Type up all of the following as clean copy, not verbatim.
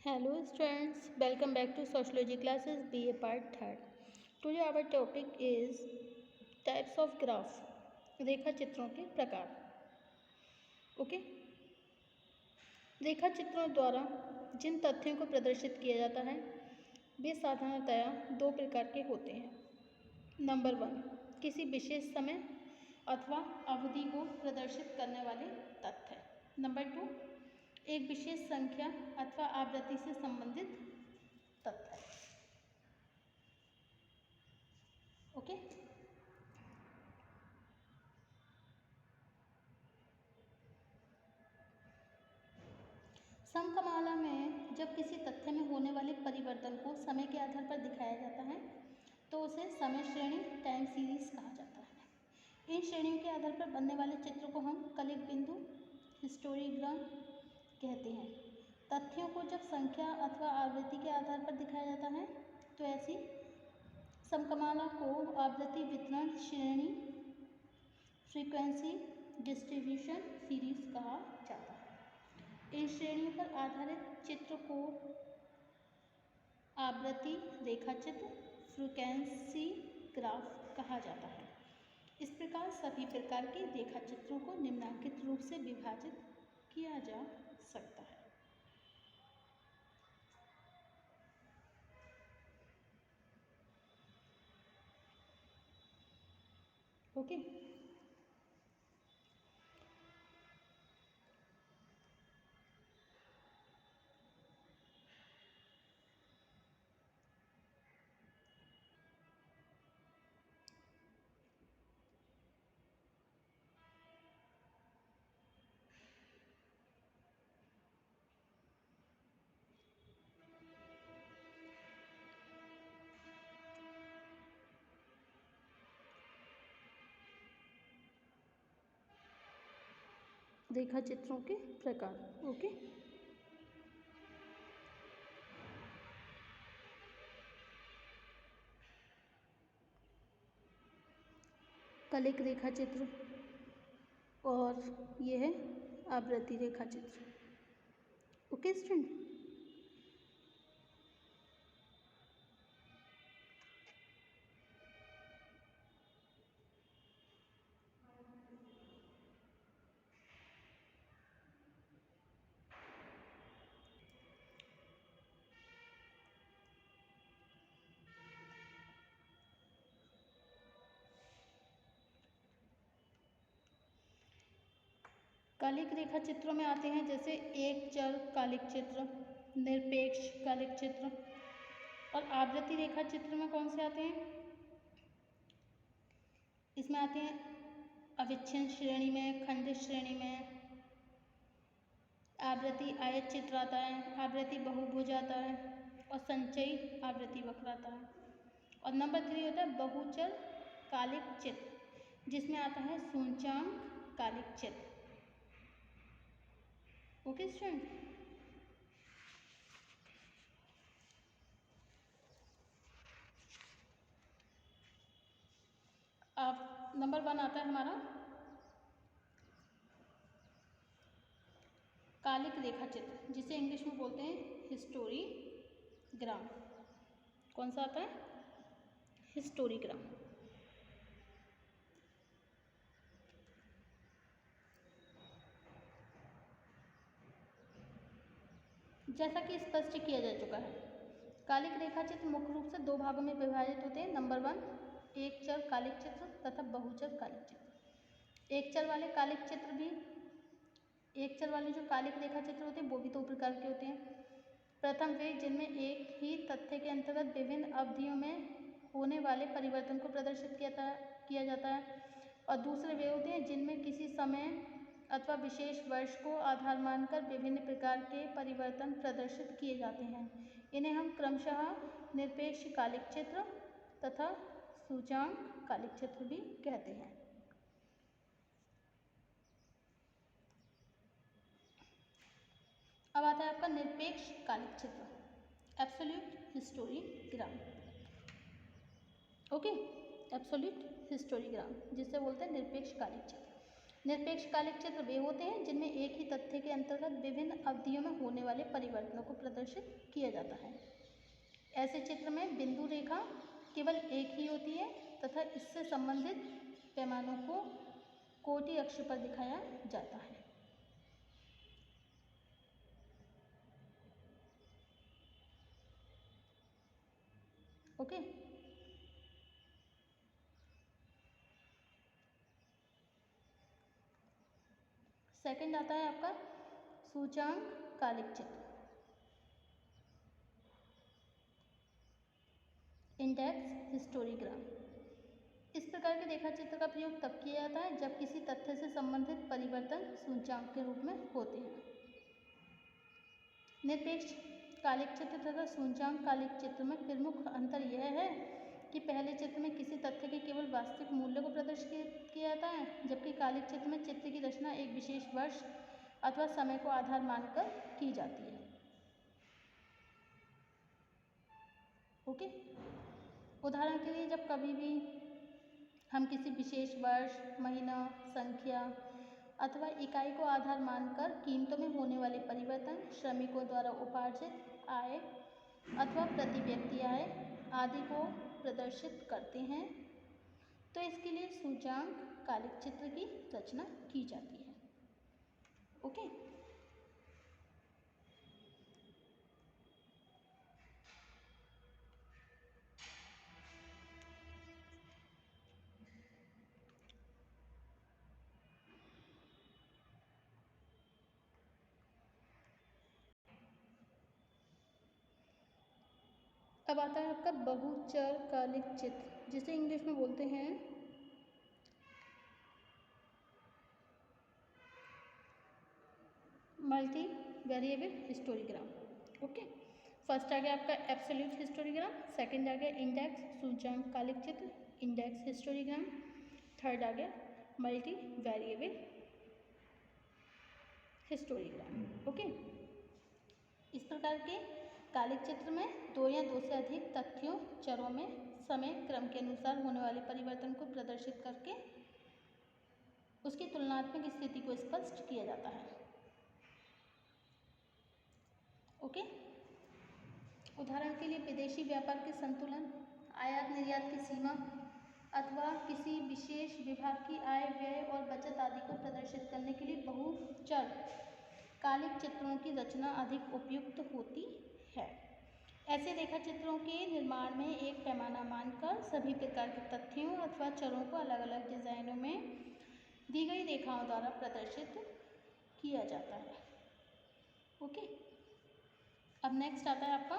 Hello students, welcome back to Sociology classes BA part 3rd. Today our topic is types of graph. रेखा चित्रों के प्रकार. Okay. रेखा चित्रों द्वारा जिन तथ्यों को प्रदर्शित किया जाता है वे साधारणतया दो प्रकार के होते हैं. नंबर 1, किसी विशेष समय अथवा अवधि को प्रदर्शित करने वाले तथ्य. नंबर 2, एक विशेष संख्या अथवा आवृत्ति से संबंधित तथ्य. ओके. समकमाला में जब किसी तथ्य में होने वाले परिवर्तन को समय के आधार पर दिखाया जाता है तो उसे समय श्रेणी टाइम सीरीज कहा जाता है. इन श्रेणियों के आधार पर बनने वाले चित्र को हम कलिक बिंदु हिस्टोग्राम कहते हैं. तथ्यों को जब संख्या अथवा आवृत्ति के आधार पर दिखाया जाता है तो ऐसी समकमाला को आवृत्ति वितरण श्रेणी फ्रीक्वेंसी डिस्ट्रीब्यूशन सीरीज कहा जाता है. इन श्रेणियों पर आधारित चित्र को आवृत्ति रेखाचित्र फ्रीक्वेंसी ग्राफ कहा जाता है. इस प्रकार सभी प्रकार के रेखाचित्रों को निम्नलिखित रूप से विभाजित किया जा सकता है. ओके. रेखा चित्रों के प्रकार. ओके. कलिक रेखा चित्र और यह है आवृत्ति रेखा चित्र. Okay student. कालिक रेखा चित्रों में आते हैं जैसे एक चर कालिक चित्र, निरपेक्ष कालिक चित्र. और आवृत्ति रेखा चित्र में कौन से आते हैं? इसमें आते हैं अविच्छिन्न श्रेणी में, खंडित श्रेणी में. आवृत्ति आयत चित्र आता है, आवृत्ति बहुभुज आता है और संचयी आवृत्ति वक्र आता है. और नंबर 3 होता है बहुचर कालिक चित्र जिसमें आता है सूचकांक कालिक चित्र. Okay student. अब नंबर 1 आता है हमारा कालिक रेखा चित्र जिसे इंग्लिश में बोलते हैं हिस्टोग्राम. कौन सा आता है? हिस्टोग्राम. जैसा कि स्पष्ट किया जा चुका है, कालिक रेखा चित्र मुख्य रूप से दो भागों में विभाजित होते हैं. नंबर 1, एक चर कालिक चित्र तथा बहुचर कालिक चित्र. एक चर वाले कालिक चित्र भी, एक चर वाले जो कालिक रेखा चित्र होते हैं वो भी दो प्रकार के होते हैं. प्रथम वे जिनमें एक ही तथ्य के अंतर्गत विभिन्न अवधियों में होने वाले परिवर्तन को प्रदर्शित किया जाता है. और दूसरे वे होते हैं जिनमें किसी समय अथवा विशेष वर्ष को आधार मानकर विभिन्न प्रकार के परिवर्तन प्रदर्शित किए जाते हैं. इन्हें हम क्रमशः निरपेक्ष कालिक चित्र तथा सूचकांक कालिक चित्र भी कहते हैं. अब आता है आपका निरपेक्ष कालिक चित्र, absolute histogram. Okay. Absolute histogram जिसे बोलते हैं निरपेक्ष कालिक चित्र. निरपेक्ष कालिक चित्र वे होते हैं जिनमें एक ही तथ्य के अंतर्गत विभिन्न अवधियों में होने वाले परिवर्तनों को प्रदर्शित किया जाता है। ऐसे चित्र में बिंदु रेखा केवल एक ही होती है तथा इससे संबंधित पैमानों को कोटि अक्ष पर दिखाया जाता है। ओके, सेकंड आता है आपका सूचांक कालिक चित्र, इंडेक्स हिस्टोग्राम। इस प्रकार के रेखा चित्र का प्रयोग तब किया जाता है जब किसी तथ्य से संबंधित परिवर्तन सूचांक के रूप में होते हैं। निरपेक्ष कालिक चित्र तथा सूचांक कालिक चित्र में प्रमुख अंतर यह है कि पहले चित्र में किसी तथ्य के केवल वास्तविक मूल्य को प्रदर्शित किया जाता है, जबकि कालिक चित्र में चित्र की रचना एक विशेष वर्ष अथवा समय को आधार मानकर की जाती है। ओके, उदाहरण के लिए जब कभी भी हम किसी विशेष वर्ष, महीना, संख्या अथवा इकाई को आधार मानकर कीमतों में होने वाले परिवर्तन, श्रमिकों द्वारा उपार्जित आय अथवा प्रति व्यक्ति आय आदि को प्रदर्शित करते हैं, तो इसके लिए सूचांक कालिक चित्र की रचना की जाती है। ओके, अब आता है आपका बहुचर कालिक चित्र, जिसे इंग्लिश में बोलते हैं multi variable histogram. Okay, first आ गया आपका एब्सोल्यूट हिस्टोग्राम, सेकंड आ गया इंडेक्स सूचांक कालिक चित्र, इंडेक्स हिस्टोग्राम, थर्ड आ गया मल्टी वेरिएबल हिस्टोग्राम। ओके, इस प्रकार के कालिक चित्र में दो या दो से अधिक तथ्यों, चरों में समय क्रम के अनुसार होने वाले परिवर्तन को प्रदर्शित करके उसकी तुलनात्मक स्थिति को स्पष्ट किया जाता है। ओके, उदाहरण के लिए विदेशी व्यापार के संतुलन, आयात निर्यात की सीमा अथवा किसी विशेष विभाग की आय, व्यय और बचत आदि को प्रदर्शित करने के लिए बहुचर कालिक चित्रों की रचना अधिक उपयुक्त होती है। ऐसे रेखा चित्रों के निर्माण में एक पैमाना मानकर सभी प्रकार के तथ्यों अथवा चरों को अलग अलग डिजाइनों में दी गई रेखाओं द्वारा प्रदर्शित किया जाता है। ओके, अब नेक्स्ट आता है आपका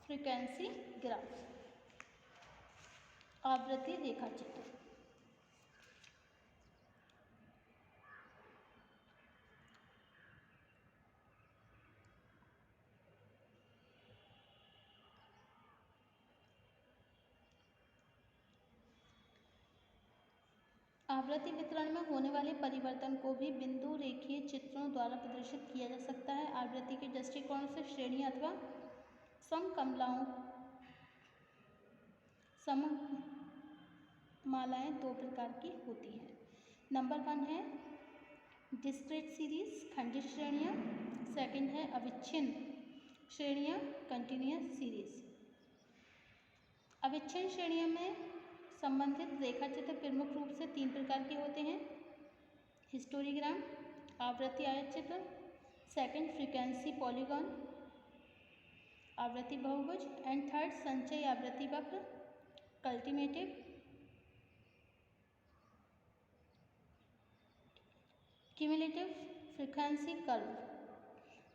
फ्रीक्वेंसी ग्राफ, आवृत्ति रेखा चित्र। आवृत्ति वितरण में होने वाले परिवर्तन को भी बिंदु रेखीय चित्रों द्वारा प्रदर्शित किया जा सकता है। आवृत्ति के दृष्टिकोण से श्रेणियां अथवा सममालाएं दो प्रकार की होती हैं। नंबर 1 है डिस्क्रीट सीरीज, खंडित श्रेणियां। सेकंड है अविच्छिन्न श्रेणियां, कंटिन्यूअस सीरीज। अविच्छिन्न श्रेणियों में संबंधित रेखा चित्र प्रमुख रूप से 3 प्रकार के होते हैं: हिस्टोग्राम, आवृत्ति आयत चित्र, सेकंड फ्रीक्वेंसी पॉलीगॉन, आवृत्ति बहुभुज, एंड थर्ड संचयी आवृत्ति वक्र, कल्टीमेटिव क्यूमुलेटिव फ्रीक्वेंसी कर्व।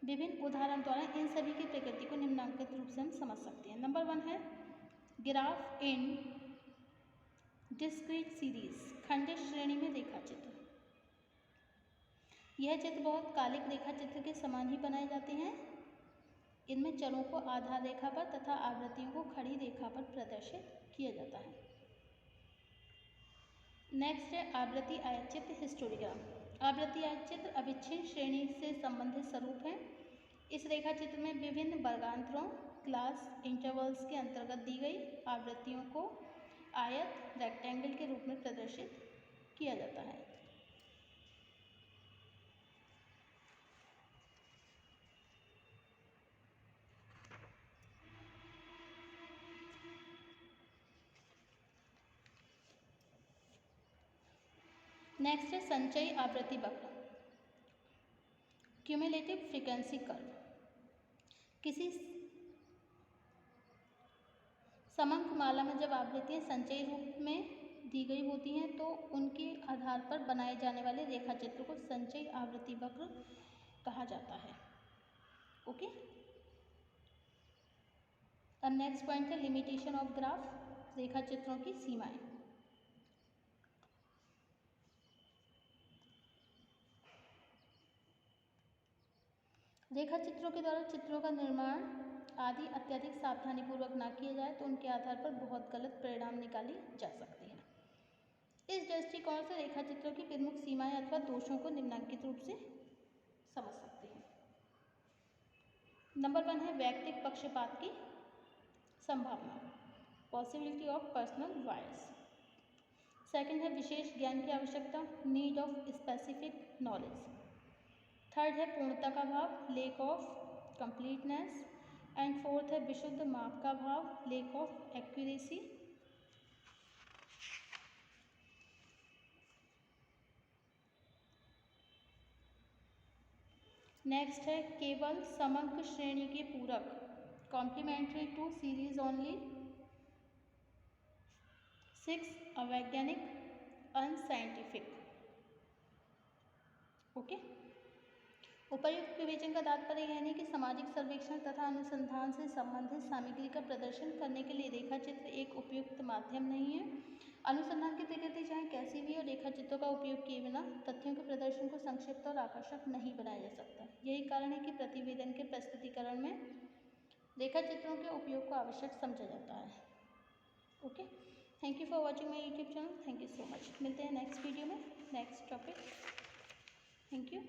विभिन्न उदाहरण द्वारा इन सभी की प्रकृति को निम्नांकित रूप से हम समझ सकते हैं। नंबर 1 है ग्राफ इन डिस्क्रीट सीरीज, खंडित श्रेणी में रेखा चित्र। यह चित्र बहुत कालिक रेखा चित्र के समान ही बनाए जाते हैं। इनमें चरों को आधार रेखा पर तथा आवृत्तियों को खड़ी रेखा पर प्रदर्शित किया जाता है। नेक्स्ट है आवृत्ति आयत चित्र हिस्टोग्राम। आवृत्ति आयत चित्र अविच्छिन्न श्रेणी से संबंधित स्वरूप है। इस रेखा चित्र में विभिन्न वर्गांतरों, क्लास इंटरवल्स के अंतर्गत दी गई आवृत्तियों को आयत रेक्टेंगल के रूप में प्रदर्शित किया जाता है। नेक्स्ट है संचयी आवृत्ति वक्र, क्यूमुलेटिव फ्रीक्वेंसी कर्व। किसी समंक माला में जब आवृत्तियाँ संचयी रूप में दी गई होती हैं तो उनके आधार पर बनाए जाने वाले रेखा चित्र को संचयी आवृत्ति वक्र कहा जाता है। ओके, अब नेक्स्ट पॉइंट है लिमिटेशन ऑफ ग्राफ, रेखा चित्रों की सीमाएं। रेखा चित्रों के द्वारा चित्रों का निर्माण आदि अत्यधिक सावधानीपूर्वक ना किया जाए तो उनके आधार पर बहुत गलत परिणाम निकाले जा सकते हैं। इस दृष्टिकोण से रेखा चित्रों की प्रमुख सीमाएं अथवा दोषों को निम्नलिखित रूप से समझ सकते हैं। नंबर 1 है वैयक्तिक पक्षपात की संभावना, possibility of personal bias. Second है विशेष ज्ञान की आवश्यकता, need of specific knowledge. Third है पूर्णता का भाव, lake of completeness. And fourth है विशुद्ध माप का भाव, लेक ऑफ एक्यूरेसी। नेक्स्ट है केवल समंक श्रेणी के पूरक, कॉम्प्लीमेंट्री टू सीरीज ओनली। 6 अवैज्ञानिक, अनसाइंटिफिक। ओके, उपर्युक्त विवेचन का तात्पर्य यह नहीं कि सामाजिक सर्वेक्षण तथा अनुसंधान से संबंधित सामग्री का प्रदर्शन करने के लिए रेखा चित्र एक उपयुक्त माध्यम नहीं है। अनुसंधान की प्रकृति चाहे कैसी भी हो, रेखा चित्रों का उपयोग किए बिना तथ्यों के प्रदर्शन को संक्षिप्त और आकर्षक नहीं बनाया जा सकता। यही कारण है कि प्रतिवेदन के प्रस्तुतिकरण में रेखा चित्रों के उपयोग को आवश्यक समझा जाता है। Okay, thank you for watching my YouTube channel. Thank you so much. मिलते हैं नेक्स्ट वीडियो में नेक्स्ट टॉपिक। Thank you.